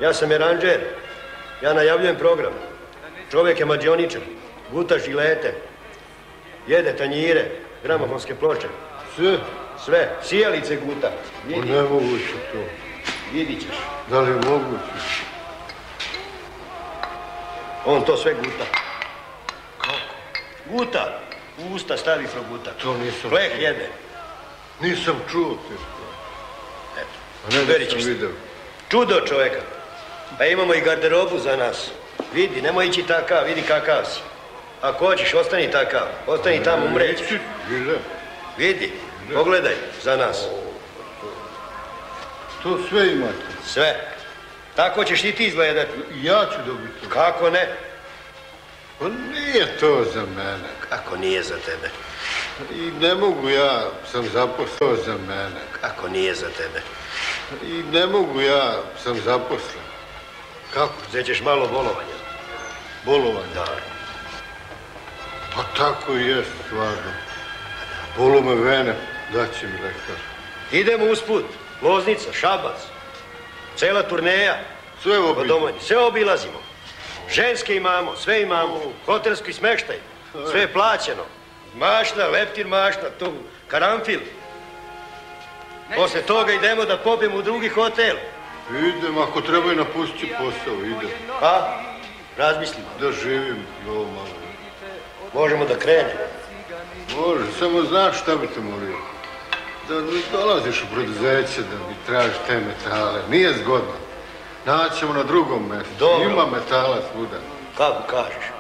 Ja sam aranžer. Ja najavljujem program. Čovjek je mađioničar. Guta žilete. Jede tanjire, gramofonske ploče. Sve? Sve. Sijalice guta. Nemoguće to. Vidit ćeš. Da li je moguće? On to sve guta. Kako? Guta. U usta stavi proguta. To nisam Pleh čuo. jede. Nisam čuo te što. Eto. A ne da sam vidio. Čudo čovjeka. Pa imamo i garderobu za nas. Vidi, nemoj ići takav, vidi kakav si. Ako hoćeš, ostani takav. Ostani tamo, umrećeš. Vidi, pogledaj za nas. To sve imate? Sve. Tako ćeš i ti izgledati. Ja ću dobiti to. Kako ne? Pa nije to za mene. Kako nije za tebe? I ne mogu ja, sam zaposlen za mene. Kako nije za tebe? I ne mogu ja, sam zaposlen. Kako? Zećeš malo bolovanja. Bolovanje? Da. Pa tako i jest, stvarno. Bolo me vene, daće mi lekar. Idemo usput. Loznica, Šabac. Cela turneja. Sve obilazimo. Sve obilazimo. Ženske imamo, sve imamo. Hotelski smeštaj. Sve je plaćeno. Mašna, leptir mašna, tu karanfil. Posle toga idemo da popijemo u drugi hotel. Idem, ako treba i napustit posao, idem. Pa, razmislimo. Da živim ovo malo. Možemo da krenemo. Može, samo znaš šta bi te molio. Da dolaziš u preduzeće, da mi tražiš te metale. Nije zgodno. Naćemo na drugom mjestu. Dobro. Ima metala svuda. Kako kažeš?